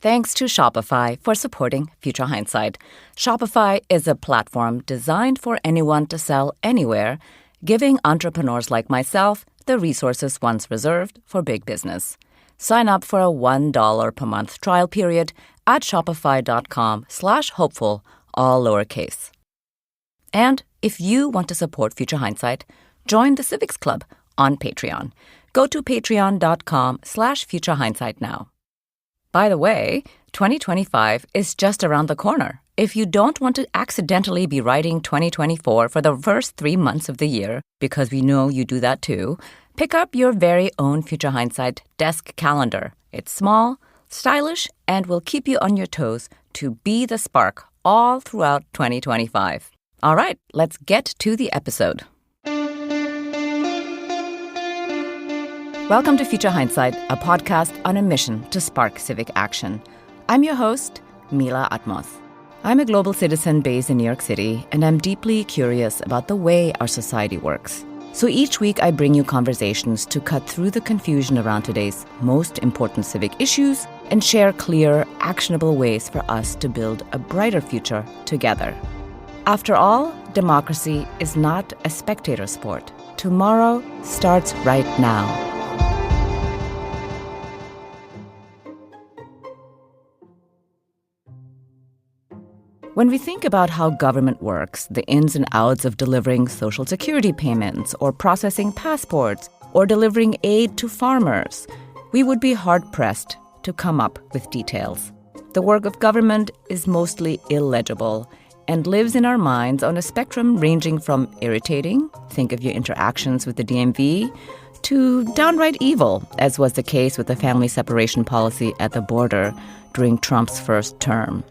Thanks to Shopify for supporting Future Hindsight. Shopify is a platform designed for anyone to sell anywhere, giving entrepreneurs like myself the resources once reserved for big business. Sign up for a $1 per month trial period at shopify.com/hopeful, all lowercase. And if you want to support Future Hindsight, join the Civics Club on Patreon. Go to patreon.com/Future Hindsight now. By the way, 2025 is just around the corner. If you don't want to accidentally be writing 2024 for the first 3 months of the year, because we know you do that too, pick up your very own Future Hindsight desk calendar. It's small, stylish, and will keep you on your toes to be the spark all throughout 2025. All right, let's get to the episode. Welcome to Future Hindsight, a podcast on a mission to spark civic action. I'm your host, Mila. I'm a global citizen based in New York City, and I'm deeply curious about the way our society works. So each week I bring you conversations to cut through the confusion around today's most important civic issues and share clear, actionable ways for us to build a brighter future together. After all, democracy is not a spectator sport. Tomorrow starts right now. When we think about how government works, the ins and outs of delivering Social Security payments or processing passports or delivering aid to farmers, we would be hard-pressed to come up with details. The work of government is mostly illegible and lives in our minds on a spectrum ranging from irritating, think of your interactions with the DMV, to downright evil, as was the case with the family separation policy at the border during Trump's first term.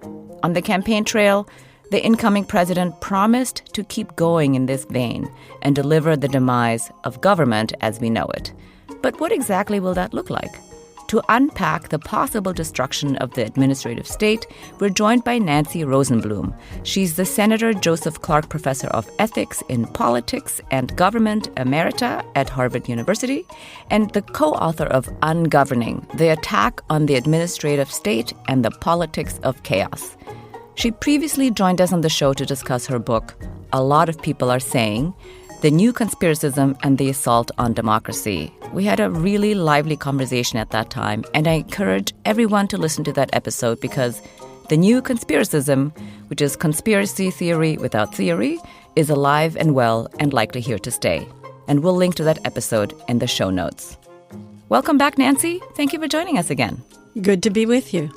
On the campaign trail, the incoming president promised to keep going in this vein and deliver the demise of government as we know it. But what exactly will that look like? To unpack the possible destruction of the administrative state, we're joined by Nancy Rosenblum. She's the Senator Joseph Clark Professor of Ethics in Politics and Government Emerita at Harvard University, and the co-author of Ungoverning, The Attack on the Administrative State and the Politics of Chaos. She previously joined us on the show to discuss her book, A Lot of People Are Saying, The New Conspiracism and the Assault on Democracy. We had a really lively conversation at that time, and I encourage everyone to listen to that episode because the new conspiracism, which is conspiracy theory without theory, is alive and well and likely here to stay. And we'll link to that episode in the show notes. Welcome back, Nancy. Thank you for joining us again. Good to be with you.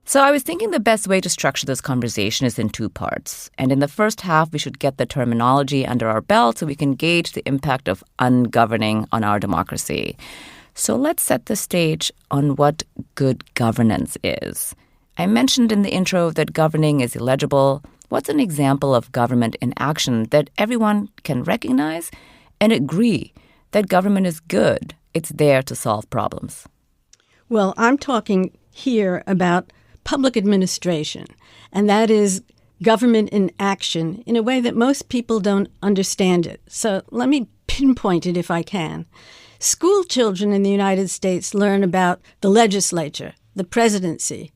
So I was thinking the best way to structure this conversation is in 2 parts. And in the first half, we should get the terminology under our belt so we can gauge the impact of ungoverning on our democracy. So let's set the stage on what good governance is. I mentioned in the intro that governing is illegible. What's an example of government in action that everyone can recognize and agree that government is good? It's there to solve problems. Well, I'm talking here about public administration, and that is government in action in a way that most people don't understand it. So let me pinpoint it if I can. School children in the United States learn about the legislature, the presidency,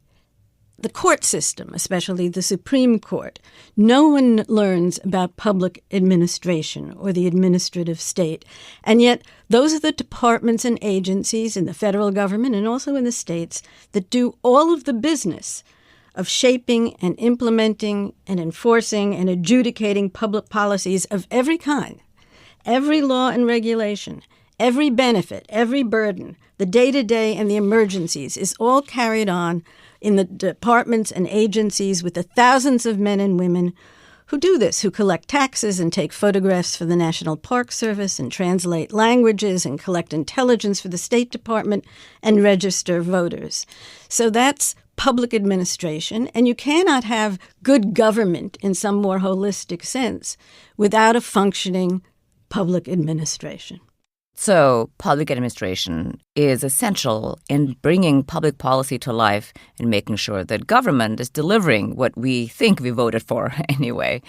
the court system, especially the Supreme Court. No one learns about public administration or the administrative state. And yet those are the departments and agencies in the federal government and also in the states that do all of the business of shaping and implementing and enforcing and adjudicating public policies of every kind. Every law and regulation, every benefit, every burden, the day-to-day and the emergencies is all carried on in the departments and agencies with the thousands of men and women who do this, who collect taxes and take photographs for the National Park Service and translate languages and collect intelligence for the State Department and register voters. So that's public administration, and you cannot have good government in some more holistic sense without a functioning public administration. So public administration is essential in bringing public policy to life and making sure that government is delivering what we think we voted for anyway.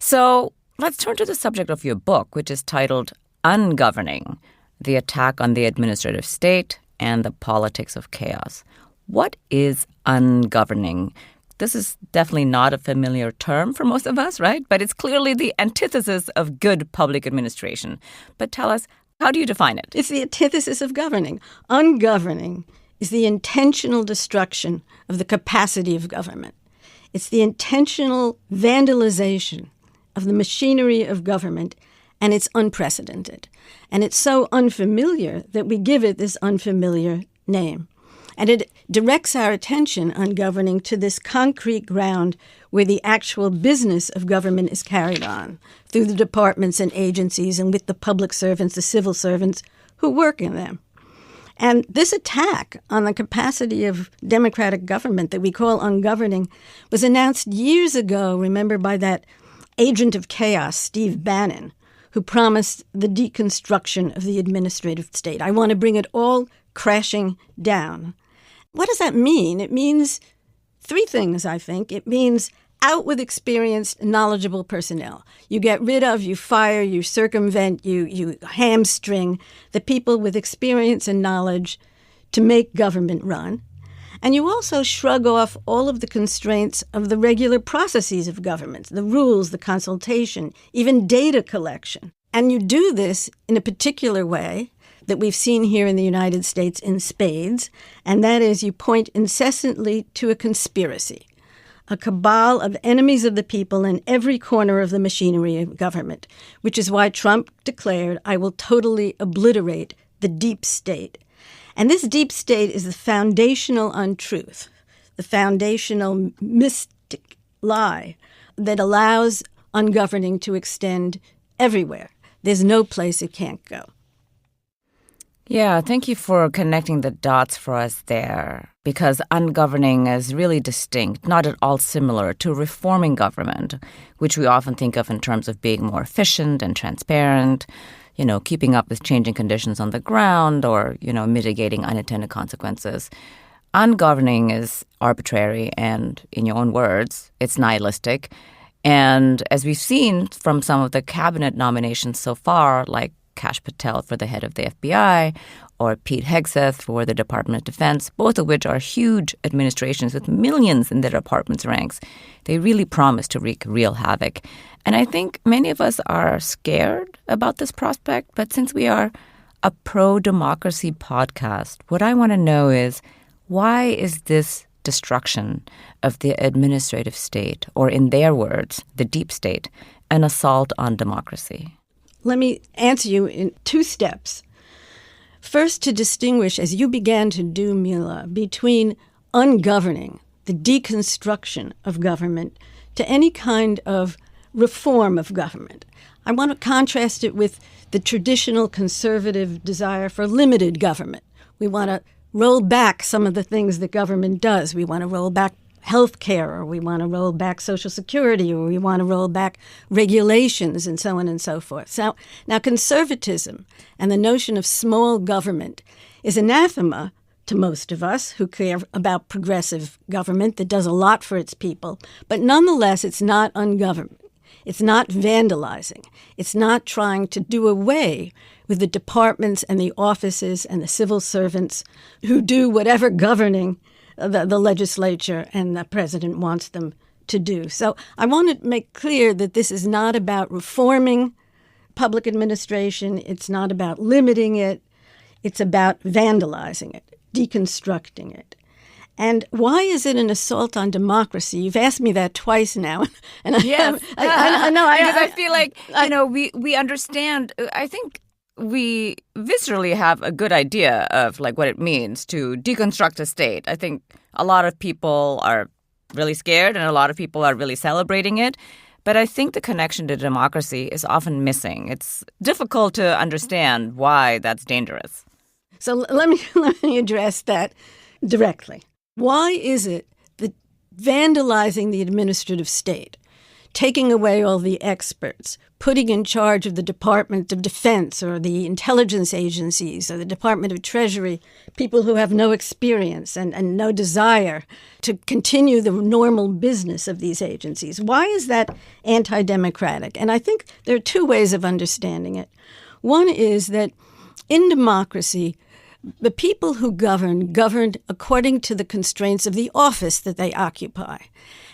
So let's turn to the subject of your book, which is titled Ungoverning, The Attack on the Administrative State and the Politics of Chaos. What is ungoverning? This is definitely not a familiar term for most of us, right? But it's clearly the antithesis of good public administration. But tell us, how do you define it? It's the antithesis of governing. Ungoverning is the intentional destruction of the capacity of government. It's the intentional vandalization of the machinery of government, and it's unprecedented. And it's so unfamiliar that we give it this unfamiliar name. And it directs our attention on governing to this concrete ground where the actual business of government is carried on through the departments and agencies and with the public servants, the civil servants who work in them. And this attack on the capacity of democratic government that we call ungoverning was announced years ago, remember, by that agent of chaos, Steve Bannon, who promised the deconstruction of the administrative state. I want to bring it all crashing down. What does that mean? It means three things, I think. It means out with experienced, knowledgeable personnel. You get rid of, you fire, you circumvent, you hamstring the people with experience and knowledge to make government run. And you also shrug off all of the constraints of the regular processes of government, the rules, the consultation, even data collection. And you do this in a particular way that we've seen here in the United States in spades, and that is you point incessantly to a conspiracy, a cabal of enemies of the people in every corner of the machinery of government, which is why Trump declared, I will totally obliterate the deep state. And this deep state is the foundational untruth, the foundational mystic lie that allows ungoverning to extend everywhere. There's no place it can't go. Yeah, thank you for connecting the dots for us there, because ungoverning is really distinct, not at all similar to reforming government, which we often think of in terms of being more efficient and transparent, keeping up with changing conditions on the ground or, mitigating unintended consequences. Ungoverning is arbitrary and, in your own words, it's nihilistic. And as we've seen from some of the cabinet nominations so far, like Kash Patel for the head of the FBI or Pete Hegseth for the Department of Defense, both of which are huge administrations with millions in their department's ranks, they really promise to wreak real havoc. And I think many of us are scared about this prospect, but since we are a pro-democracy podcast, what I want to know is, why is this destruction of the administrative state, or in their words, the deep state, an assault on democracy? Let me answer you in two steps. First, to distinguish, as you began to do, Mila, between ungoverning, the deconstruction of government, to any kind of reform of government. I want to contrast it with the traditional conservative desire for limited government. We want to roll back some of the things that government does. We want to roll back health care, or we want to roll back Social Security, or we want to roll back regulations, and so on and so forth. So now conservatism and the notion of small government is anathema to most of us who care about progressive government that does a lot for its people. But nonetheless, it's not ungovernment. It's not vandalizing. It's not trying to do away with the departments and the offices and the civil servants who do whatever governing the legislature and the president wants them to do. So I want to make clear that this is not about reforming public administration. It's not about limiting it. It's about vandalizing it, deconstructing it. And why is it an assault on democracy? You've asked me that twice now. And yes. I know. Because I feel like, we understand. I think we viscerally have a good idea of like what it means to deconstruct a state. I think a lot of people are really scared and a lot of people are really celebrating it. But I think the connection to democracy is often missing. It's difficult to understand why that's dangerous. So let me address that directly. Why is it that vandalizing the administrative state, taking away all the experts, putting in charge of the Department of Defense or the intelligence agencies or the Department of Treasury, people who have no experience and no desire to continue the normal business of these agencies, why is that anti-democratic? And I think there are two ways of understanding it. One is that in democracy, The people who governed according to the constraints of the office that they occupy.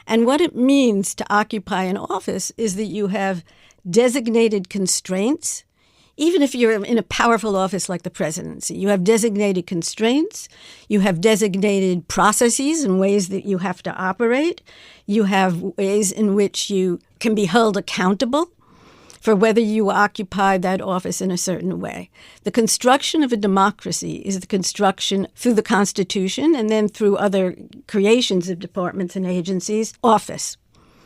And what it means to occupy an office is that you have designated constraints. Even if you're in a powerful office like the presidency, you have designated constraints, you have designated processes and ways that you have to operate, you have ways in which you can be held accountable for whether you occupy that office in a certain way. The construction of a democracy is the construction through the Constitution and then through other creations of departments and agencies, office.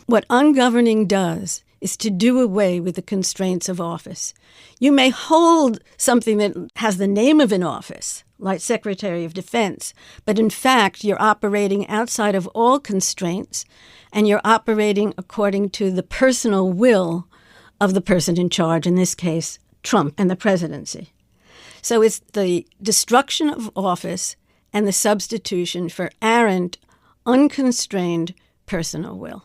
What ungoverning does is to do away with the constraints of office. You may hold something that has the name of an office, like Secretary of Defense, but in fact, you're operating outside of all constraints, and you're operating according to the personal will of the person in charge, in this case, Trump and the presidency. So it's the destruction of office and the substitution for errant, unconstrained personal will.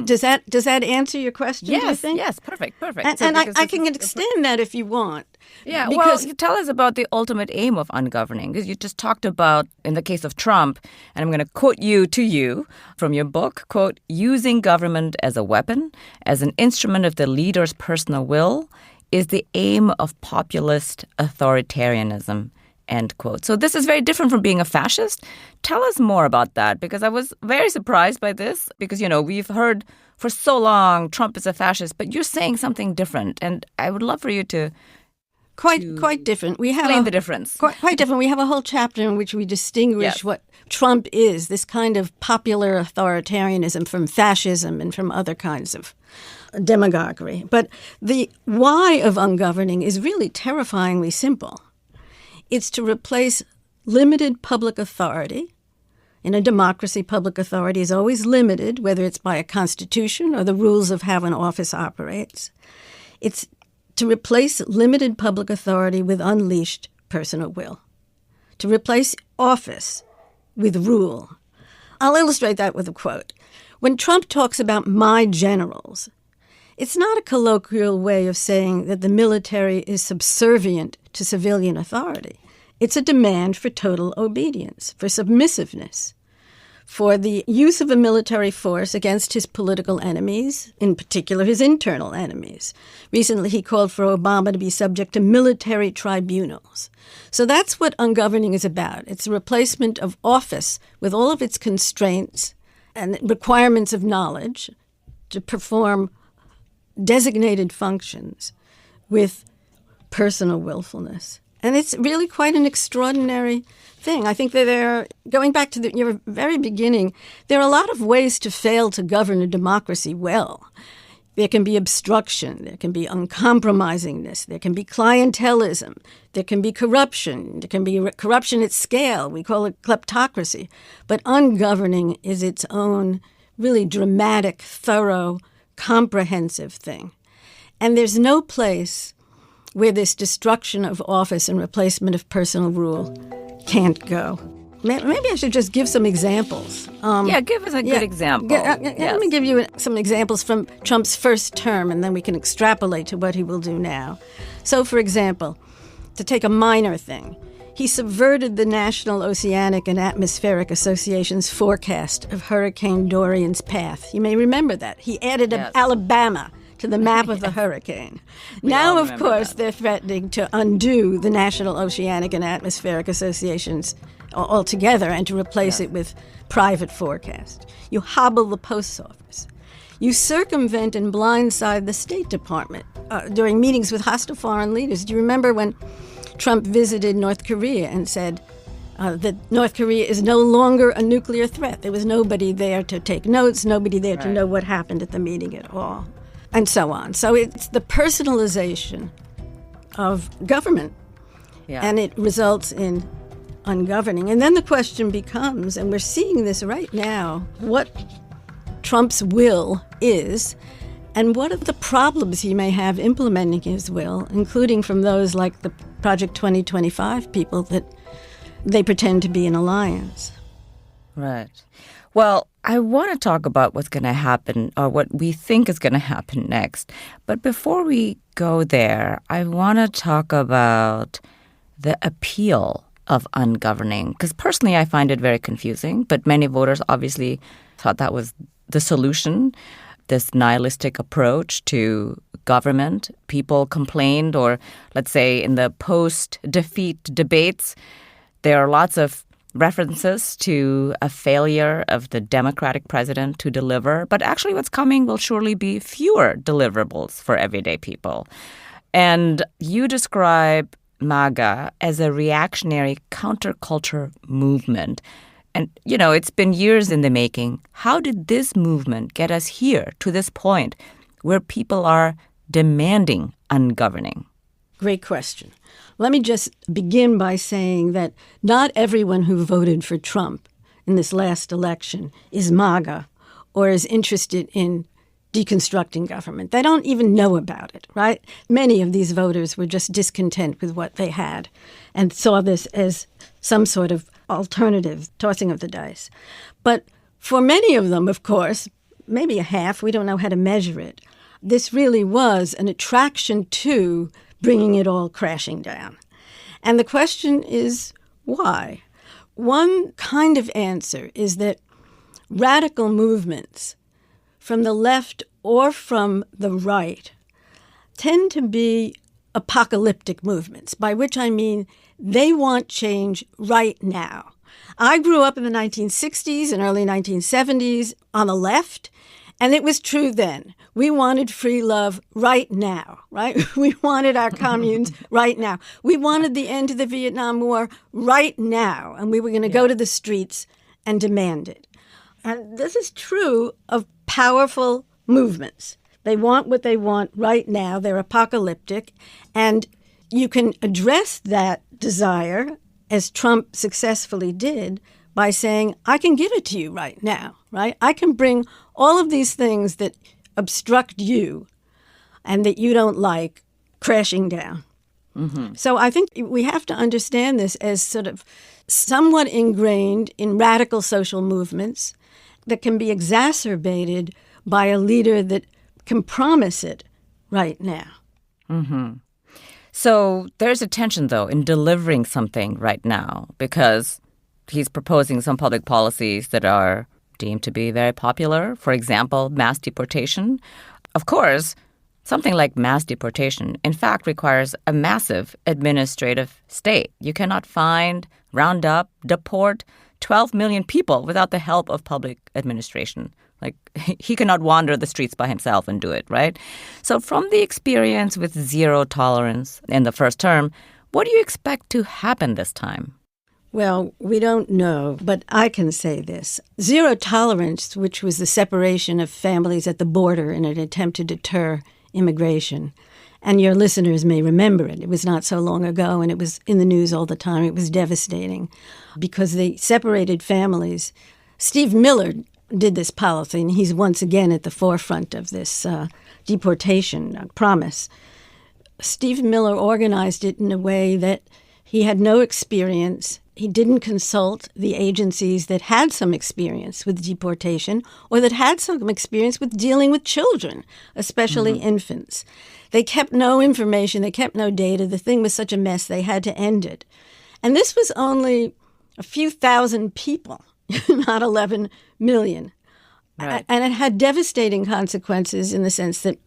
Does that answer your question? Yes, do you think? yes, perfect. And I can extend that if you want. Yeah, because you tell us about the ultimate aim of ungoverning, because you just talked about, in the case of Trump, and I'm going to quote you from your book, quote, using government as a weapon, as an instrument of the leader's personal will, is the aim of populist authoritarianism. End quote. So this is very different from being a fascist. Tell us more about that, because I was very surprised by this, because, we've heard for so long Trump is a fascist, but you're saying something different. And I would love for you to Quite different. We have explain the difference. Quite different. We have a whole chapter in which we distinguish what Trump is, this kind of popular authoritarianism from fascism and from other kinds of demagoguery. But the why of ungoverning is really terrifyingly simple. It's to replace limited public authority. In a democracy, public authority is always limited, whether it's by a constitution or the rules of how an office operates. It's to replace limited public authority with unleashed personal will. To replace office with rule. I'll illustrate that with a quote. When Trump talks about my generals, it's not a colloquial way of saying that the military is subservient to civilian authority. It's a demand for total obedience, for submissiveness, for the use of a military force against his political enemies, in particular his internal enemies. Recently, he called for Obama to be subject to military tribunals. So that's what ungoverning is about. It's a replacement of office with all of its constraints and requirements of knowledge to perform designated functions with personal willfulness. And it's really quite an extraordinary thing. I think that going back to your very beginning, there are a lot of ways to fail to govern a democracy well. There can be obstruction, there can be uncompromisingness, there can be clientelism, there can be corruption, there can be corruption at scale. We call it kleptocracy. But ungoverning is its own really dramatic, thorough, comprehensive thing. And there's no place where this destruction of office and replacement of personal rule can't go. Maybe I should just give some examples. Give us a good example. Let me give you some examples from Trump's first term, and then we can extrapolate to what he will do now. So, for example, to take a minor thing, he subverted the National Oceanic and Atmospheric Association's forecast of Hurricane Dorian's path. You may remember that. He added Alabama to the map of the hurricane. Now, of course, they're threatening to undo the National Oceanic and Atmospheric Associations altogether and to replace it with private forecast. You hobble the post office. You circumvent and blindside the State Department during meetings with hostile foreign leaders. Do you remember when Trump visited North Korea and said that North Korea is no longer a nuclear threat? There was nobody there to take notes, nobody there to know what happened at the meeting at all, and so on. So it's the personalization of government, and it results in ungoverning. And then the question becomes, and we're seeing this right now, what Trump's will is, and what are the problems he may have implementing his will, including from those like the Project 2025 people that they pretend to be an alliance. Right. Well, I want to talk about what's going to happen or what we think is going to happen next. But before we go there, I want to talk about the appeal of ungoverning? Because personally, I find it very confusing, but many voters obviously thought that was the solution, this nihilistic approach to government. People complained, or let's say in the post-defeat debates, there are lots of references to a failure of the Democratic president to deliver. But actually what's coming will surely be fewer deliverables for everyday people. And you describe MAGA as a reactionary counterculture movement. And, it's been years in the making. How did this movement get us here to this point where people are demanding ungoverning? Great question. Let me just begin by saying that not everyone who voted for Trump in this last election is MAGA or is interested in deconstructing government. They don't even know about it, right? Many of these voters were just discontent with what they had and saw this as some sort of alternative tossing of the dice. But for many of them, of course, maybe a half, we don't know how to measure it, this really was an attraction to bringing it all crashing down. And the question is, why? One kind of answer is that radical movements from the left or from the right tend to be apocalyptic movements, by which I mean they want change right now. I grew up in the 1960s and early 1970s on the left, and it was true then. We wanted free love right now, right? We wanted our communes right now. We wanted the end to the Vietnam War right now, and we were going to go to the streets and demand it. And this is true of powerful movements. They want what they want right now. They're apocalyptic. And you can address that desire, as Trump successfully did, by saying, I can give it to you right now, right? I can bring all of these things that obstruct you and that you don't like crashing down. Mm-hmm. So I think we have to understand this as sort of somewhat ingrained in radical social movements that can be exacerbated by a leader that can promise it right now. Mm-hmm. So there's a tension, though, in delivering something right now, because he's proposing some public policies that are deemed to be very popular. For example, mass deportation. Of course, something like mass deportation, in fact, requires a massive administrative state. You cannot find, round up, deport 12 million people without the help of public administration. Like, he cannot wander the streets by himself and do it, right? So from the experience with zero tolerance in the first term, what do you expect to happen this time? Well, we don't know, but I can say this. Zero tolerance, which was the separation of families at the border in an attempt to deter immigration, and your listeners may remember it. It was not so long ago, and it was in the news all the time. It was devastating because they separated families. Steve Miller did this policy, and he's once again at the forefront of this deportation promise. Steve Miller organized it in a way that he had no experience. He didn't consult the agencies that had some experience with deportation or that had some experience with dealing with children, especially infants. They kept no information. They kept no data. The thing was such a mess, they had to end it. And this was only a few thousand people, not 11 million. Right. And it had devastating consequences in the sense that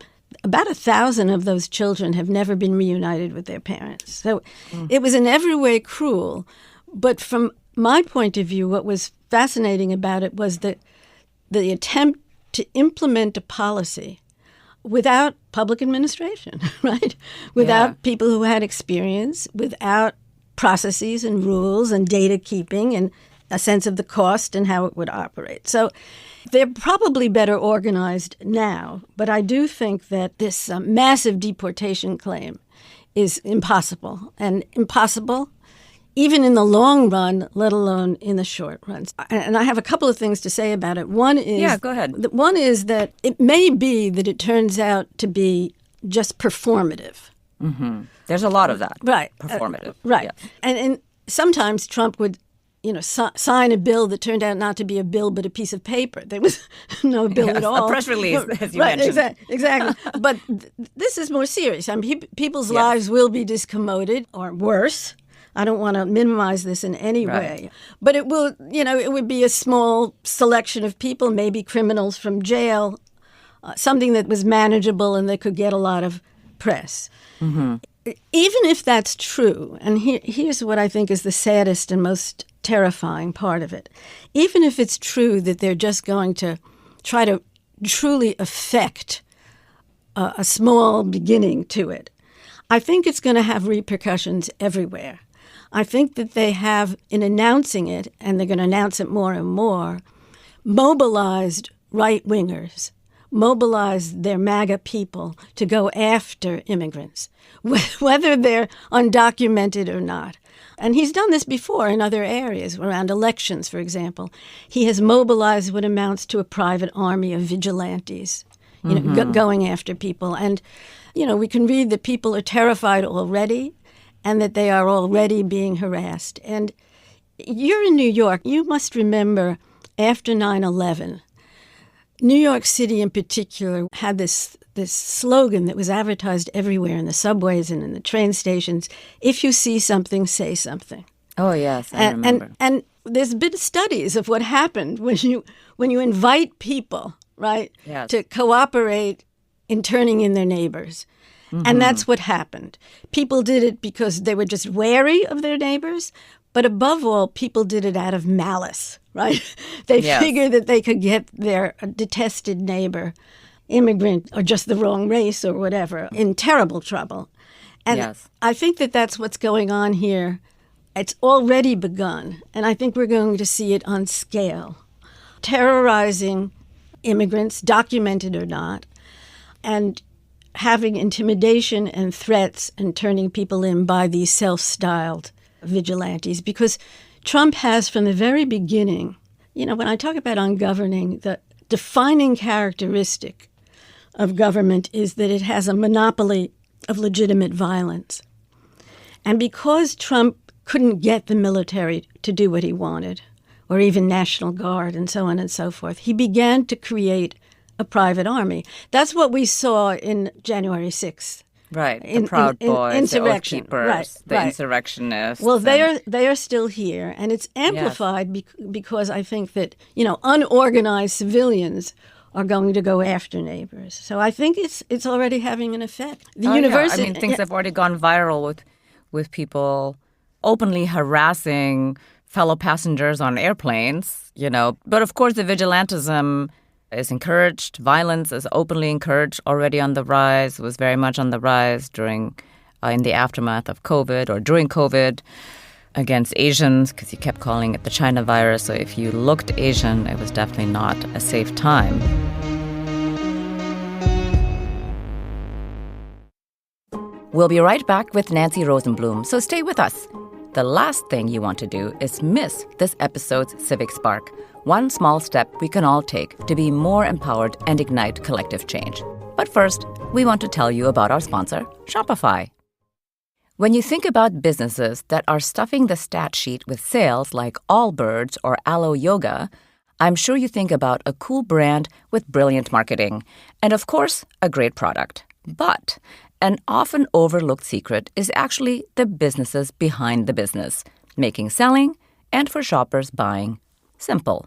about 1,000 of those children have never been reunited with their parents. So it was in every way cruel. But from my point of view, what was fascinating about it was the attempt to implement a policy without public administration, right? Without people who had experience, without processes and rules and data keeping and a sense of the cost and how it would operate. So they're probably better organized now, but I do think that this massive deportation claim is impossible, and impossible even in the long run, let alone in the short run. And I have a couple of things to say about it. One is, go ahead. One is that it may be that it turns out to be just performative. Mm-hmm. There's a lot of that. Right. Performative. Right. Yeah. And sometimes Trump would, sign a bill that turned out not to be a bill but a piece of paper. There was no bill at all. A press release, as you mentioned. Exactly. But this is more serious. I mean, people's lives will be discommoded or worse. I don't want to minimize this in any way. But it will, it would be a small selection of people, maybe criminals from jail, something that was manageable and that could get a lot of press. Mm-hmm. Even if that's true, and here's what I think is the saddest and most terrifying part of it. Even if it's true that they're just going to try to truly affect a small beginning to it, I think it's going to have repercussions everywhere. I think that they have, in announcing it, and they're going to announce it more and more, mobilized right-wingers, mobilized their MAGA people to go after immigrants, whether they're undocumented or not. And he's done this before in other areas, around elections, for example. He has mobilized what amounts to a private army of vigilantes, going after people. And, we can read that people are terrified already and that they are already being harassed. And you're in New York. You must remember after 9/11, New York City in particular had this slogan that was advertised everywhere in the subways and in the train stations: if you see something, say something. Oh, yes, I remember. And there's been studies of what happened when you invite people, right, to cooperate in turning in their neighbors. Mm-hmm. And that's what happened. People did it because they were just wary of their neighbors, but above all, people did it out of malice, right? They figured that they could get their detested neighbor, immigrant, or just the wrong race or whatever, in terrible trouble. And I think that that's what's going on here. It's already begun, and I think we're going to see it on scale. Terrorizing immigrants, documented or not, and having intimidation and threats and turning people in by these self-styled vigilantes. Because Trump has, from the very beginning, when I talk about ungoverning, the defining characteristic of government is that it has a monopoly of legitimate violence. And because Trump couldn't get the military to do what he wanted, or even National Guard and so on and so forth, he began to create a private army. That's what we saw in January 6th. Right, the Proud Boys, insurrection. the Oath Keepers, the insurrectionists. Well, they are still here, and it's amplified because I think that, unorganized civilians are going to go after neighbors. So I think it's already having an effect. The university. I mean, things have already gone viral with people openly harassing fellow passengers on airplanes, But of course, the vigilantism is encouraged. Violence is openly encouraged, already on the rise, was very much on the rise during, in the aftermath of COVID or during COVID, against Asians, because he kept calling it the China virus. So if you looked Asian, it was definitely not a safe time. We'll be right back with Nancy Rosenblum, so stay with us. The last thing you want to do is miss this episode's Civic Spark. One small step we can all take to be more empowered and ignite collective change. But first, we want to tell you about our sponsor, Shopify. When you think about businesses that are stuffing the stat sheet with sales like Allbirds or Alo Yoga, I'm sure you think about a cool brand with brilliant marketing and, of course, a great product. But an often overlooked secret is actually the businesses behind the business, making selling and for shoppers buying simple.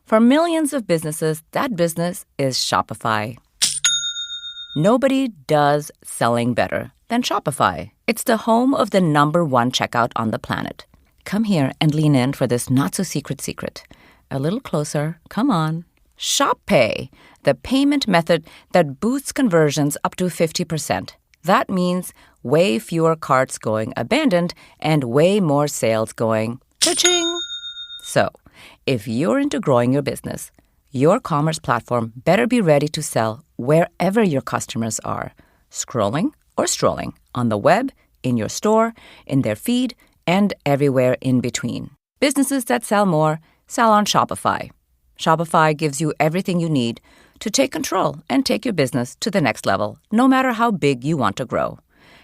For millions of businesses, that business is Shopify. Nobody does selling better than Shopify. It's the home of the #1 checkout on the planet. Come here and lean in for this not-so-secret secret. A little closer. Come on. ShopPay, the payment method that boosts conversions up to 50%. That means way fewer carts going abandoned and way more sales going cha-ching. So, if you're into growing your business, your commerce platform better be ready to sell wherever your customers are, scrolling or strolling, on the web, in your store, in their feed, and everywhere in between. Businesses that sell more sell on Shopify. Shopify gives you everything you need to take control and take your business to the next level, no matter how big you want to grow.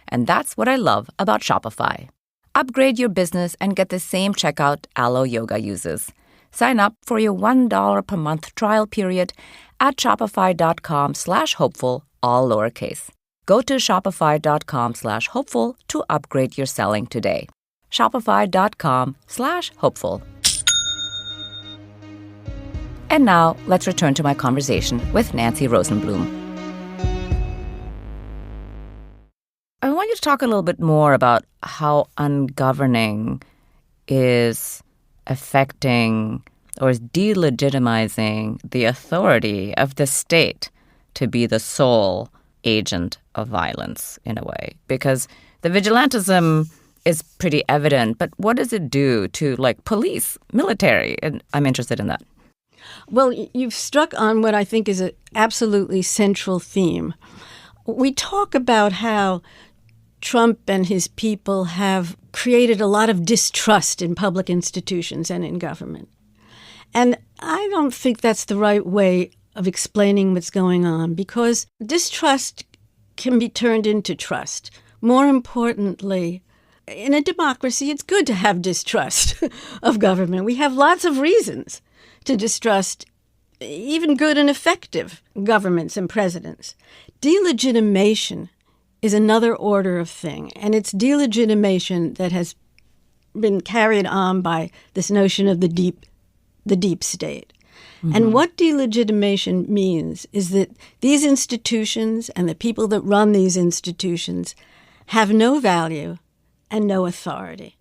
And that's what I love about Shopify. Upgrade your business and get the same checkout Alo Yoga uses. Sign up for your $1 per month trial period at shopify.com/hopeful, all lowercase. Go to shopify.com/hopeful to upgrade your selling today. shopify.com/hopeful. And now, let's return to my conversation with Nancy Rosenblum. I want you to talk a little bit more about how ungoverning is affecting or is delegitimizing the authority of the state to be the sole agent of violence in a way. Because the vigilantism is pretty evident, but what does it do to, like, police, military? And I'm interested in that. Well, you've struck on what I think is an absolutely central theme. We talk about how Trump and his people have created a lot of distrust in public institutions and in government. And I don't think that's the right way of explaining what's going on, because distrust can be turned into trust. More importantly, in a democracy, it's good to have distrust of government. We have lots of reasons to distrust even good and effective governments and presidents. Delegitimation is another order of thing, and it's delegitimation that has been carried on by this notion of the deep state. Mm-hmm. And what delegitimation means is that these institutions and the people that run these institutions have no value and no authority.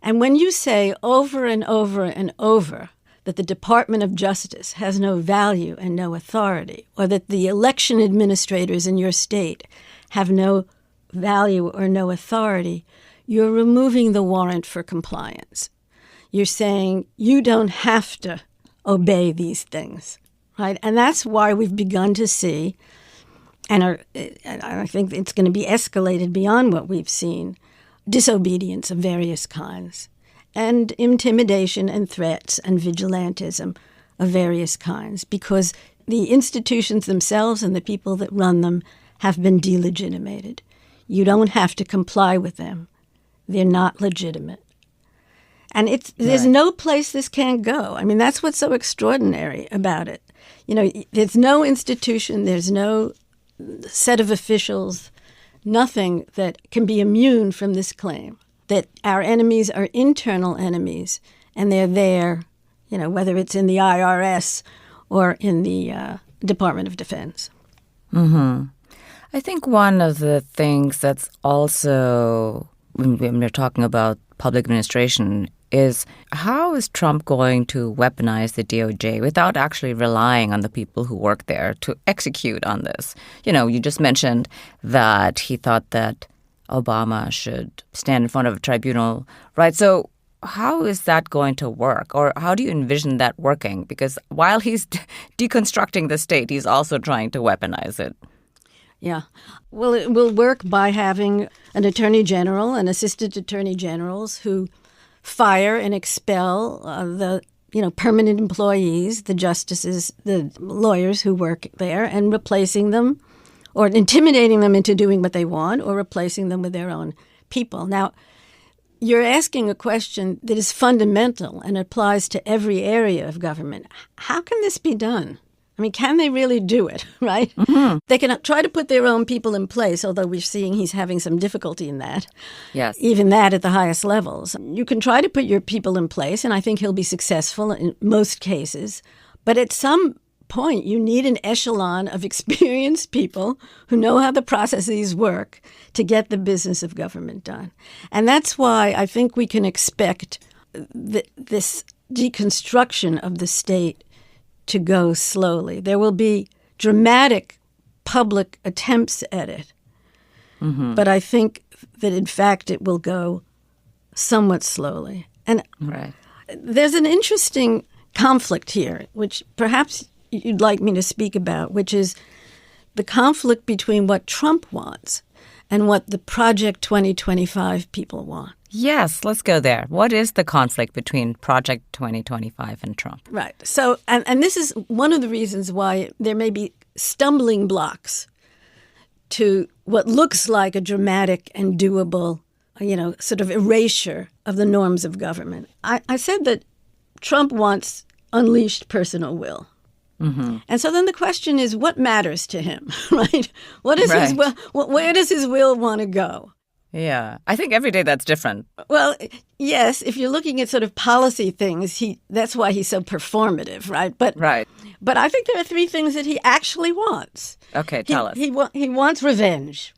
And when you say over and over and over that the Department of Justice has no value and no authority, or that the election administrators in your state have no value or no authority, you're removing the warrant for compliance. You're saying you don't have to obey these things, right? And that's why we've begun to see, and I think it's going to be escalated beyond what we've seen, disobedience of various kinds, and intimidation and threats and vigilantism of various kinds, because the institutions themselves and the people that run them have been delegitimated. You don't have to comply with them. They're not legitimate. And there's no place this can't go. I mean, that's what's so extraordinary about it. You know, there's no institution, there's no set of officials, nothing that can be immune from this claim that our enemies are internal enemies, and they're there, you know, whether it's in the IRS or in the Department of Defense. Mm-hmm. I think one of the things that's also, when we're talking about public administration, is how is Trump going to weaponize the DOJ without actually relying on the people who work there to execute on this? You know, you just mentioned that he thought that Obama should stand in front of a tribunal, right? So how is that going to work? Or how do you envision that working? Because while he's deconstructing the state, he's also trying to weaponize it. Yeah. Well, it will work by having an attorney general and assistant attorney generals who fire and expel the permanent employees, the justices, the lawyers who work there, and replacing them or intimidating them into doing what they want, or replacing them with their own people. Now, you're asking a question that is fundamental and applies to every area of government. How can this be done? I mean, can they really do it, right? Mm-hmm. They can try to put their own people in place, although we're seeing he's having some difficulty in that. Yes. Even that at the highest levels. You can try to put your people in place, and I think he'll be successful in most cases. But at some point, you need an echelon of experienced people who know how the processes work to get the business of government done. And that's why I think we can expect this deconstruction of the state to go slowly. There will be dramatic public attempts at it. Mm-hmm. But I think that, in fact, it will go somewhat slowly. And there's an interesting conflict here, which perhaps you'd like me to speak about, which is the conflict between what Trump wants and what the Project 2025 people want. Yes, let's go there. What is the conflict between Project 2025 and Trump? Right. So, and this is one of the reasons why there may be stumbling blocks to what looks like a dramatic and doable, sort of erasure of the norms of government. I said that Trump wants unleashed personal will. Mm-hmm. And so then the question is, what matters to him, right? What is his will? Where does his will want to go? Yeah. I think every day that's different. Well, yes, if you're looking at sort of policy things, that's why he's so performative, right? Right. But I think there are three things that he actually wants. Okay, tell us. He wants revenge.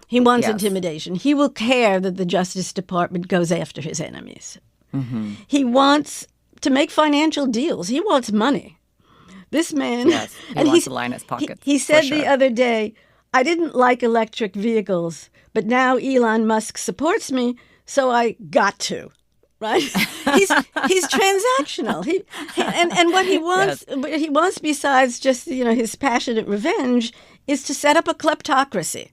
He wants Yes. intimidation. He will care that the Justice Department goes after his enemies. Mm-hmm. He wants to make financial deals. He wants money. This man... Yes, he wants to line his pockets. He said for sure. the other day, I didn't like electric vehicles, but now Elon Musk supports me, so I got to. Right? He's transactional. And what he wants, Yes. what he wants besides just his passionate revenge, is to set up a kleptocracy.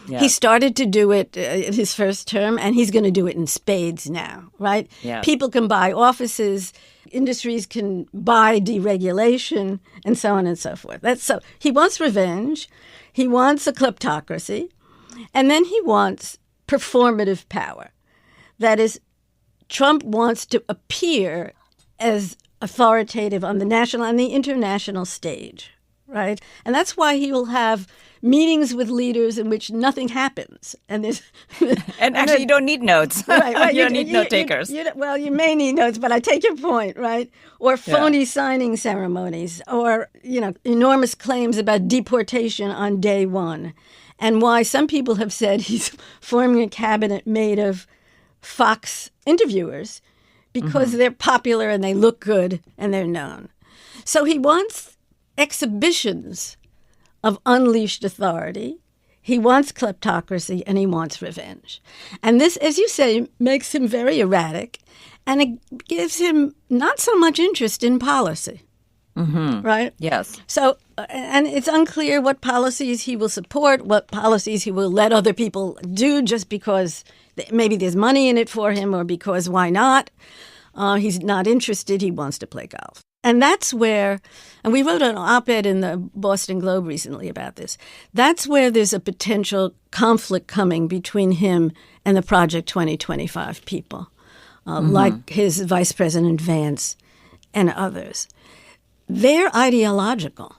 Yes. He started to do it in his first term, and he's going to do it in spades now, right? Yes. People can buy offices, industries can buy deregulation, and so on and so forth. So he wants revenge, he wants a kleptocracy, and then he wants performative power. That is, Trump wants to appear as authoritative on the national and the international stage, right? And that's why he will have meetings with leaders in which nothing happens. And there's And actually, you don't need notes. right. You don't need note takers. Well, you may need notes, but I take your point, right? Or phony signing ceremonies, or enormous claims about deportation on day one, and why some people have said he's forming a cabinet made of Fox interviewers because they're popular and they look good and they're known. So he wants exhibitions of unleashed authority. He wants kleptocracy and he wants revenge. And this, as you say, makes him very erratic, and it gives him not so much interest in policy. Mm-hmm. Right? Yes. So, and it's unclear what policies he will support, what policies he will let other people do just because maybe there's money in it for him, or because why not? He's not interested. He wants to play golf. And that's where, and we wrote an op-ed in the Boston Globe recently about this, that's where there's a potential conflict coming between him and the Project 2025 people, like his Vice President Vance and others. They're ideological.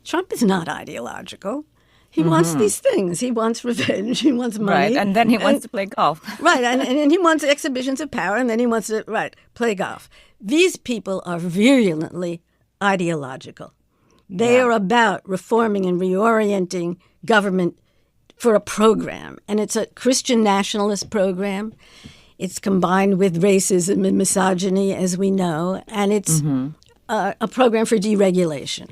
Trump is not ideological. He wants these things. He wants revenge. He wants money. Right, and then he wants to play golf. Right, and he wants exhibitions of power, and then he wants to, play golf. These people are virulently ideological. They are about reforming and reorienting government for a program, and it's a Christian nationalist program. It's combined with racism and misogyny, as we know, and it's a program for deregulation.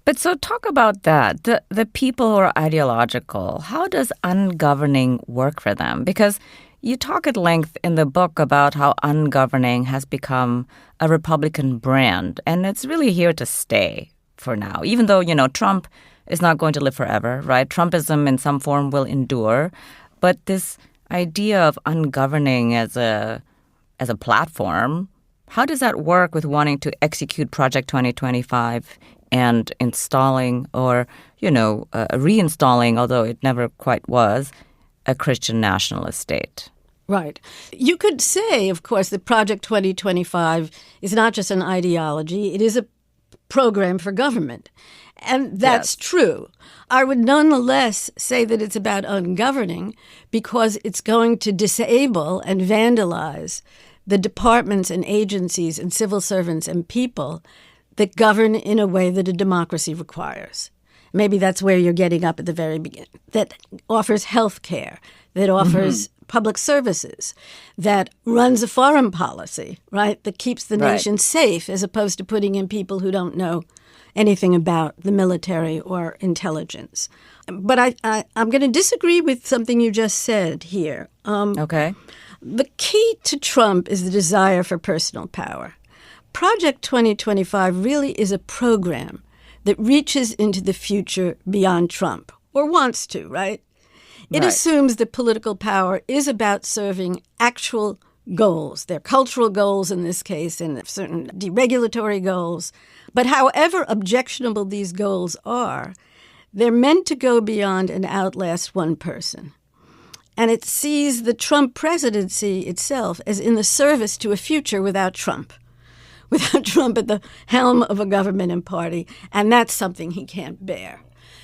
But so talk about that. The people who are ideological, how does ungoverning work for them? Because you talk at length in the book about how ungoverning has become a Republican brand, and it's really here to stay for now. Even though, Trump is not going to live forever, right? Trumpism in some form will endure. But this idea of ungoverning as a platform, how does that work with wanting to execute Project 2025 and installing or, reinstalling, although it never quite was, a Christian nationalist state? Right. You could say, of course, that Project 2025 is not just an ideology. It is a program for government. And that's true. I would nonetheless say that it's about ungoverning because it's going to disable and vandalize the departments and agencies and civil servants and people that govern in a way that a democracy requires. Maybe that's where you're getting up at the very beginning. That offers health care, that offers public services, that runs a foreign policy, right, that keeps the nation safe as opposed to putting in people who don't know anything about the military or intelligence. But I'm going to disagree with something you just said here. Okay. The key to Trump is the desire for personal power. Project 2025 really is a program that reaches into the future beyond Trump, or wants to, right? It assumes that political power is about serving actual goals. They're cultural goals in this case, and certain deregulatory goals. But however objectionable these goals are, they're meant to go beyond and outlast one person. And it sees the Trump presidency itself as in the service to a future without Trump at the helm of a government and party, and that's something he can't bear.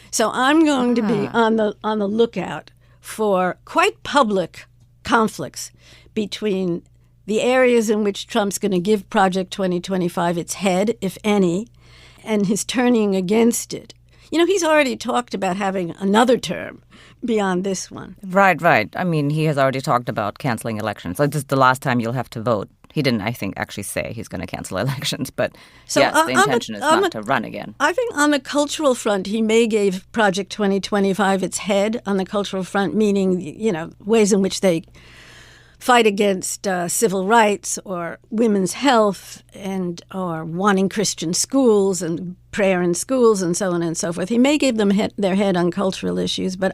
So I'm going to be on the lookout for quite public conflicts between the areas in which Trump's going to give Project 2025 its head, if any, and his turning against it. He's already talked about having another term beyond this one. Right. I mean, he has already talked about canceling elections. So this is the last time you'll have to vote. He didn't, I think, actually say he's going to cancel elections. But yes, the intention is not to run again. I think on the cultural front, he may give Project 2025 its head on the cultural front, meaning, ways in which they fight against civil rights or women's health or wanting Christian schools and prayer in schools and so on and so forth. He may give them their head on cultural issues, but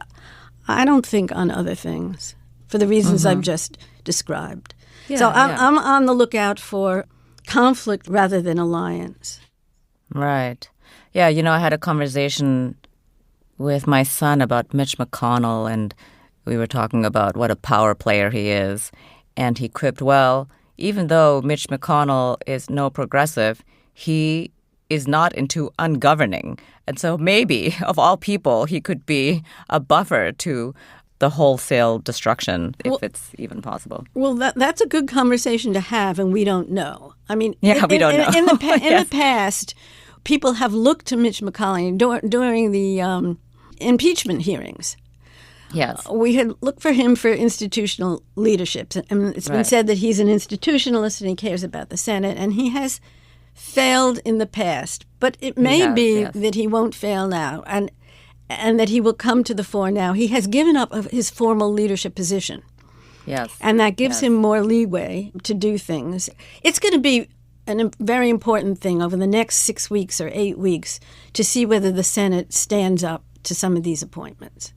I don't think on other things for the reasons I've just described. Yeah, so I'm on the lookout for conflict rather than alliance. Right. Yeah, I had a conversation with my son about Mitch McConnell, and we were talking about what a power player he is. And he quipped, well, even though Mitch McConnell is no progressive, he is not into ungoverning. And so maybe, of all people, he could be a buffer to the wholesale destruction, if it's even possible. Well, that's a good conversation to have, and we don't know. I mean, we don't know. In the past, people have looked to Mitch McConnell during the impeachment hearings. Yes. We had looked for him for institutional leadership. And it's been said that he's an institutionalist and he cares about the Senate, and he has failed in the past. But it may be that he won't fail now and that he will come to the fore now. He has given up his formal leadership position. Yes. And that gives him more leeway to do things. It's going to be a very important thing over the next 6 weeks or 8 weeks to see whether the Senate stands up to some of these appointments.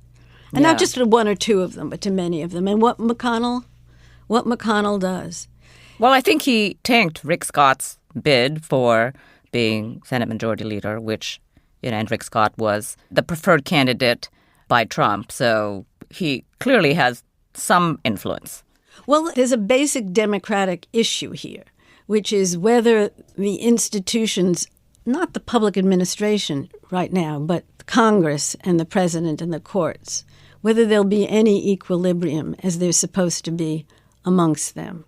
And not just to one or two of them, but to many of them. And what McConnell does. Well, I think he tanked Rick Scott's bid for being Senate Majority Leader, which, and Rick Scott was the preferred candidate by Trump. So he clearly has some influence. Well, there's a basic democratic issue here, which is whether the institutions, not the public administration right now, but Congress and the president and the courts, whether there'll be any equilibrium as there's supposed to be amongst them.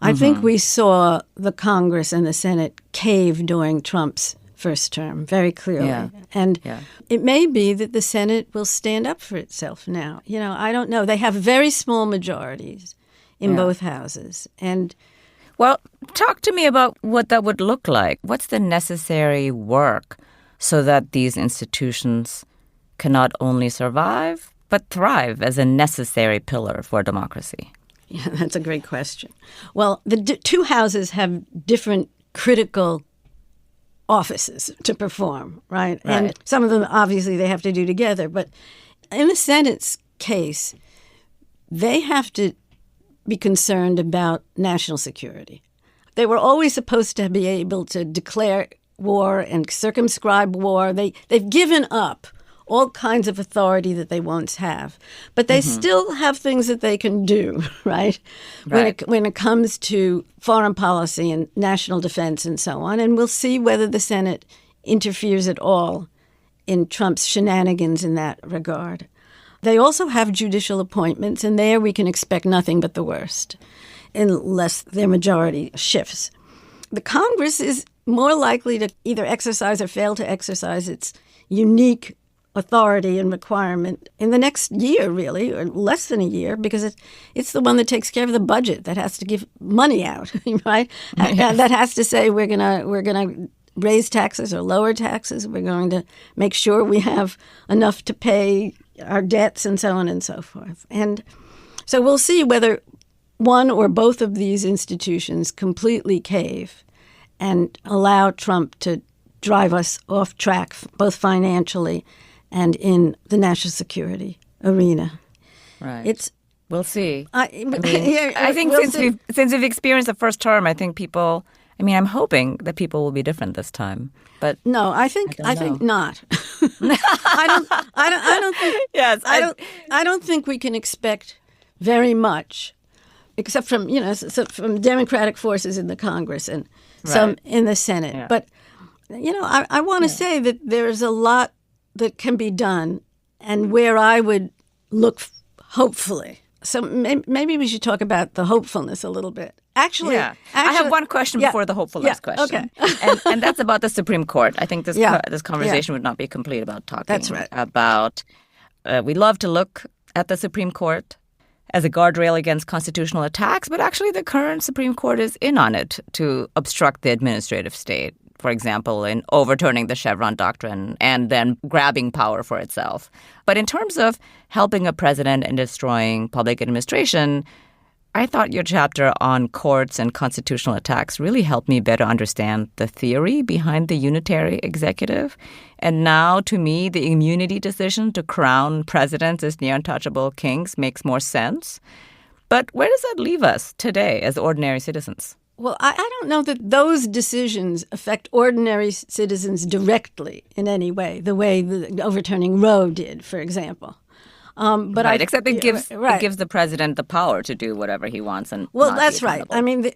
I think we saw the Congress and the Senate cave during Trump's first term very clearly. Yeah. And it may be that the Senate will stand up for itself now. I don't know. They have very small majorities in both houses. And well, talk to me about what that would look like. What's the necessary work so that these institutions can not only survive, but thrive as a necessary pillar for democracy? Yeah, that's a great question. Well, the two houses have different critical offices to perform, right? And some of them, obviously, they have to do together. But in the Senate's case, they have to be concerned about national security. They were always supposed to be able to declare war and circumscribe war. They've given up all kinds of authority that they once have. But they still have things that they can do, right? When it comes to foreign policy and national defense and so on. And we'll see whether the Senate interferes at all in Trump's shenanigans in that regard. They also have judicial appointments, and there we can expect nothing but the worst, unless their majority shifts. The Congress is more likely to either exercise or fail to exercise its unique authority and requirement in the next year, really, or less than a year, because it's the one that takes care of the budget, that has to give money out, right? Yes. That has to say we're gonna raise taxes or lower taxes. We're going to make sure we have enough to pay our debts and so on and so forth. And so we'll see whether one or both of these institutions completely cave and allow Trump to drive us off track, both financially and in the national security arena. Right. We'll see. I think since we've experienced the first term, I think people. I'm hoping that people will be different this time. But no, I think not. I don't think. Yes, I don't think we can expect very much, except from from Democratic forces in the Congress and some in the Senate. Yeah. But I want to say that there's a lot that can be done, and where I would look, hopefully, So maybe we should talk about the hopefulness a little bit. Actually, I have one question before the hopefulness question. Okay. and that's about the Supreme Court. I think this conversation would not be complete about talking about. We love to look at the Supreme Court as a guardrail against constitutional attacks, but actually the current Supreme Court is in on it to obstruct the administrative state. For example, in overturning the Chevron doctrine and then grabbing power for itself. But in terms of helping a president and destroying public administration, I thought your chapter on courts and constitutional attacks really helped me better understand the theory behind the unitary executive. And now, to me, the immunity decision to crown presidents as near untouchable kings makes more sense. But where does that leave us today as ordinary citizens? Well, I don't know that those decisions affect ordinary citizens directly in any way, the way the overturning Roe did, for example. But except it gives the president the power to do whatever he wants. And that's right. I mean,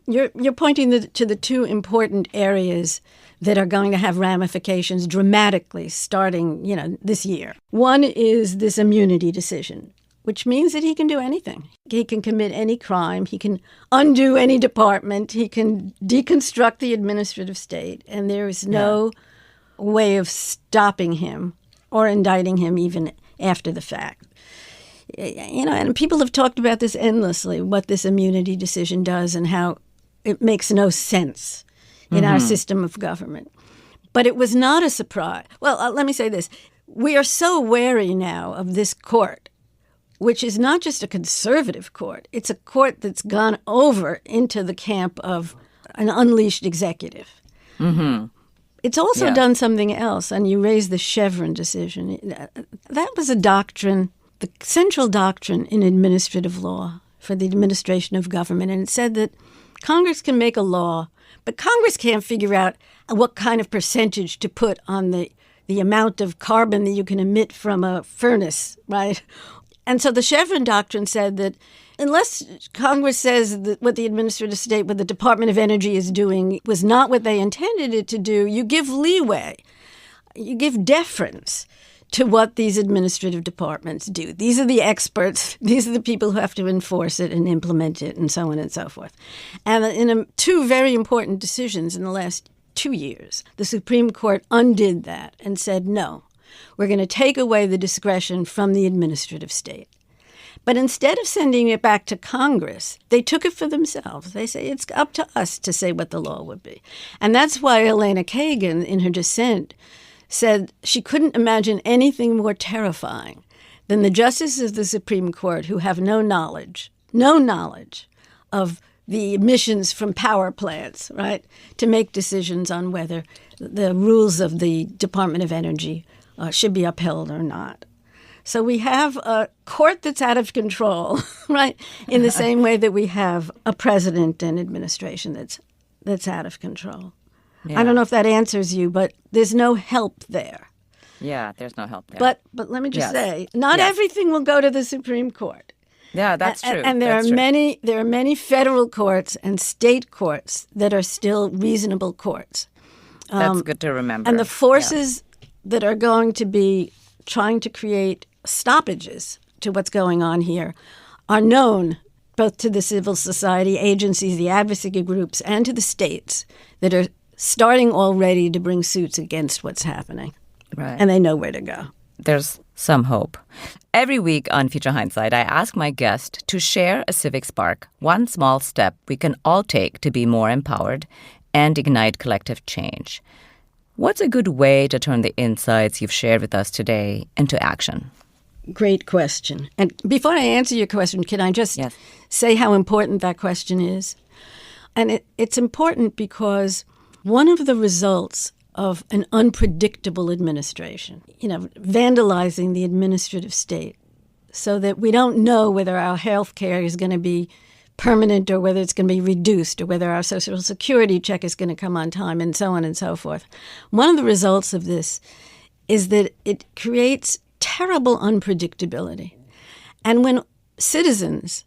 you're pointing to the two important areas that are going to have ramifications dramatically starting, this year. One is this immunity decision, which means that he can do anything. He can commit any crime. He can undo any department. He can deconstruct the administrative state. And there is no way of stopping him or indicting him even after the fact. And people have talked about this endlessly, what this immunity decision does and how it makes no sense in our system of government. But it was not a surprise. Well, let me say this. We are so wary now of this court, which is not just a conservative court. It's a court that's gone over into the camp of an unleashed executive. Mm-hmm. It's also done something else, and you raised the Chevron decision. That was a doctrine, the central doctrine in administrative law for the administration of government, and it said that Congress can make a law, but Congress can't figure out what kind of percentage to put on the amount of carbon that you can emit from a furnace, right? And so the Chevron doctrine said that unless Congress says that what the administrative state, what the Department of Energy is doing was not what they intended it to do, you give leeway, you give deference to what these administrative departments do. These are the experts. These are the people who have to enforce it and implement it and so on and so forth. And in two very important decisions in the last 2 years, the Supreme Court undid that and said, no, we're going to take away the discretion from the administrative state. But instead of sending it back to Congress, they took it for themselves. They say it's up to us to say what the law would be. And that's why Elena Kagan, in her dissent, said she couldn't imagine anything more terrifying than the justices of the Supreme Court who have no knowledge of the emissions from power plants, right, to make decisions on whether the rules of the Department of Energy should be upheld or not. So we have a court that's out of control, right, in the same way that we have a president and administration that's out of control. Yeah. I don't know if that answers you, but there's no help there. Yeah, there's no help there. But let me just say, not everything will go to the Supreme Court. Yeah, that's true. And there are many federal courts and state courts that are still reasonable courts. That's good to remember. And the forces that are going to be trying to create stoppages to what's going on here are known both to the civil society agencies, the advocacy groups, and to the states that are starting already to bring suits against what's happening. Right. And they know where to go. There's some hope. Every week on Future Hindsight, I ask my guest to share a civic spark, one small step we can all take to be more empowered and ignite collective change. What's a good way to turn the insights you've shared with us today into action? Great question. And before I answer your question, can I just say how important that question is? And it's important because one of the results of an unpredictable administration, vandalizing the administrative state so that we don't know whether our health care is going to be permanent or whether it's going to be reduced or whether our Social Security check is going to come on time and so on and so forth. One of the results of this is that it creates terrible unpredictability. And when citizens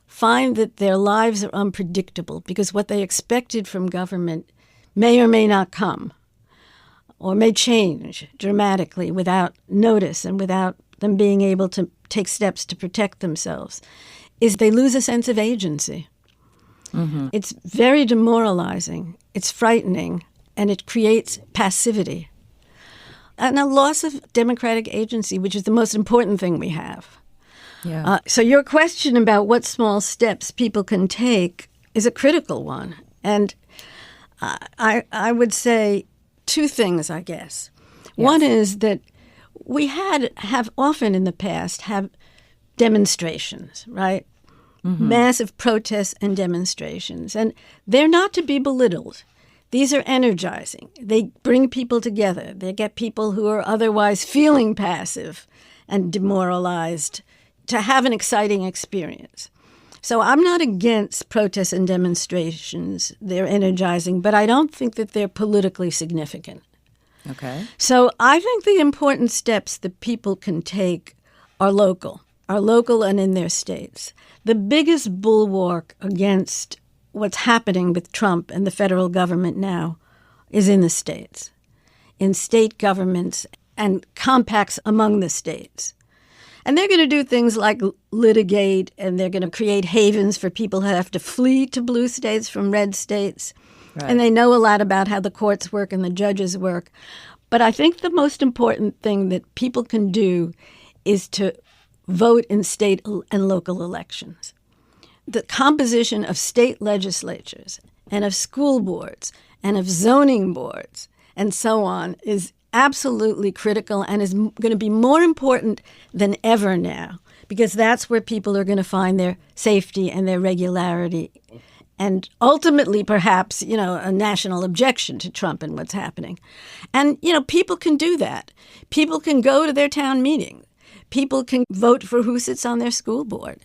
find that their lives are unpredictable because what they expected from government may or may not come or may change dramatically without notice and without them being able to take steps to protect themselves is they lose a sense of agency. Mm-hmm. It's very demoralizing, it's frightening, and it creates passivity. And a loss of democratic agency, which is the most important thing we have. Yeah. So your question about what small steps people can take is a critical one. And I would say two things, I guess. Yes. One is that we have often in the past have demonstrations, right? Mm-hmm. Massive protests and demonstrations. And they're not to be belittled. These are energizing. They bring people together. They get people who are otherwise feeling passive and demoralized to have an exciting experience. So I'm not against protests and demonstrations. They're energizing, but I don't think that they're politically significant. Okay. So I think the important steps that people can take are local and in their states. The biggest bulwark against what's happening with Trump and the federal government now is in the states, in state governments and compacts among the states. And they're going to do things like litigate, and they're going to create havens for people who have to flee to blue states from red states. Right. And they know a lot about how the courts work and the judges work. But I think the most important thing that people can do is to vote in state and local elections. The composition of state legislatures and of school boards and of zoning boards and so on is absolutely critical and is going to be more important than ever now, because that's where people are going to find their safety and their regularity and ultimately perhaps, a national objection to Trump and what's happening. And, people can do that. People can go to their town meeting. People can vote for who sits on their school board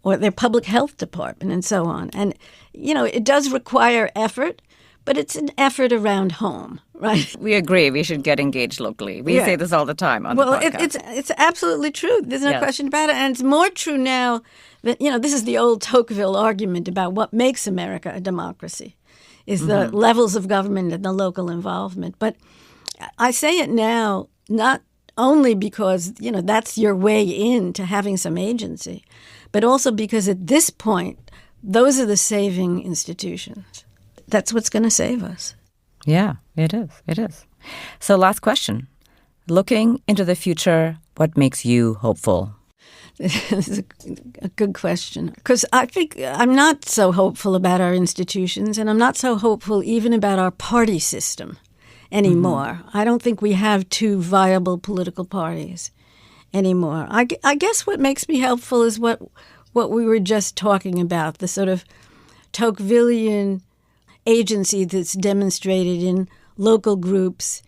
or their public health department and so on. And, it does require effort, but it's an effort around home, right? We agree. We should get engaged locally. We say this all the time on the podcast. It's absolutely true. There's no question about it. And it's more true now that, this is the old Tocqueville argument about what makes America a democracy, is the levels of government and the local involvement. But I say it now not only because, that's your way into having some agency, but also because at this point, those are the saving institutions. That's what's going to save us. Yeah, it is. It is. So last question. Looking into the future, what makes you hopeful? This is a good question, because I think I'm not so hopeful about our institutions, and I'm not so hopeful even about our party system anymore. Mm-hmm. I don't think we have two viable political parties anymore. I guess what makes me hopeful is what we were just talking about, the sort of Tocquevillian agency that's demonstrated in local groups,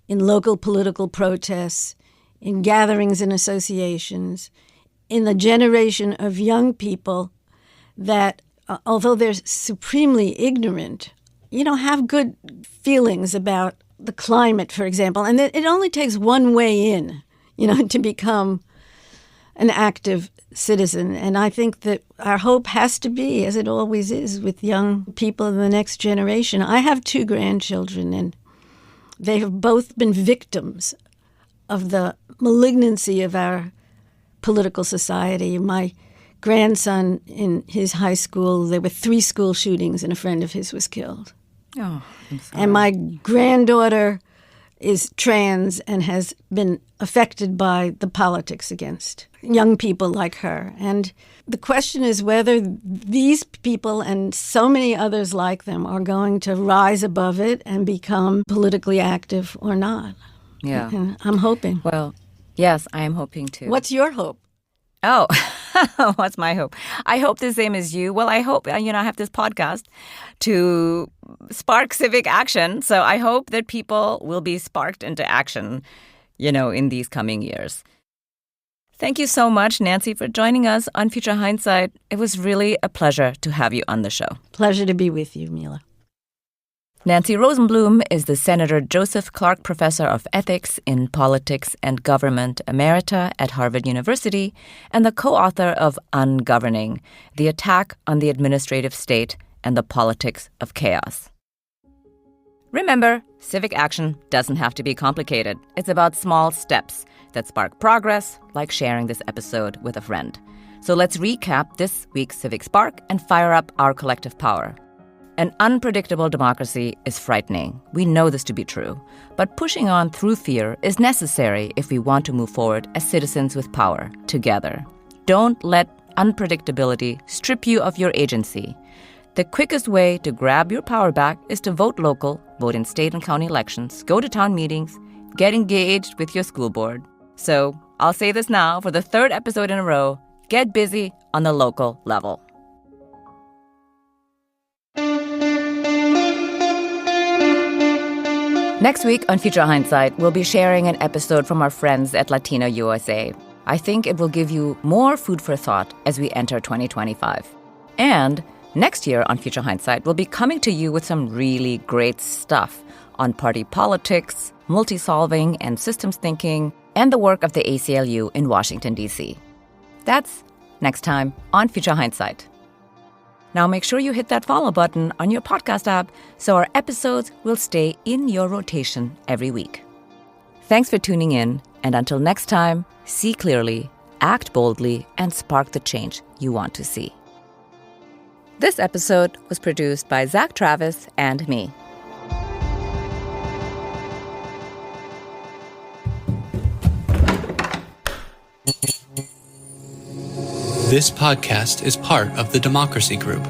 in local political protests, in gatherings and associations, in the generation of young people that, although they're supremely ignorant, have good feelings about the climate, for example. And it only takes one way in, to become an active citizen. And I think that our hope has to be, as it always is, with young people in the next generation. I have 2 grandchildren, and they have both been victims of the malignancy of our political society. My grandson, in his high school, there were 3 school shootings, and a friend of his was killed. Oh, I'm sorry. And my granddaughter is trans and has been affected by the politics against young people like her. And the question is whether these people and so many others like them are going to rise above it and become politically active or not. Yeah. And I'm hoping. Well, yes, I am hoping too. What's your hope? Oh, what's my hope? I hope the same as you. Well, I hope, I have this podcast to spark civic action. So I hope that people will be sparked into action, in these coming years. Thank you so much, Nancy, for joining us on Future Hindsight. It was really a pleasure to have you on the show. Pleasure to be with you, Mila. Nancy Rosenblum is the Senator Joseph Clark Professor of Ethics in Politics and Government Emerita at Harvard University and the co-author of Ungoverning, The Attack on the Administrative State and the Politics of Chaos. Remember, civic action doesn't have to be complicated. It's about small steps that spark progress, like sharing this episode with a friend. So let's recap this week's Civic Spark and fire up our collective power. An unpredictable democracy is frightening. We know this to be true. But pushing on through fear is necessary if we want to move forward as citizens with power, together. Don't let unpredictability strip you of your agency. The quickest way to grab your power back is to vote local, vote in state and county elections, go to town meetings, get engaged with your school board. So I'll say this now for the third episode in a row, get busy on the local level. Next week on Future Hindsight, we'll be sharing an episode from our friends at Latino USA. I think it will give you more food for thought as we enter 2025. And next year on Future Hindsight, we'll be coming to you with some really great stuff on party politics, multi-solving and systems thinking, and the work of the ACLU in Washington, D.C. That's next time on Future Hindsight. Now make sure you hit that follow button on your podcast app so our episodes will stay in your rotation every week. Thanks for tuning in, and until next time, see clearly, act boldly, and spark the change you want to see. This episode was produced by Zach Travis and me. This podcast is part of the Democracy Group,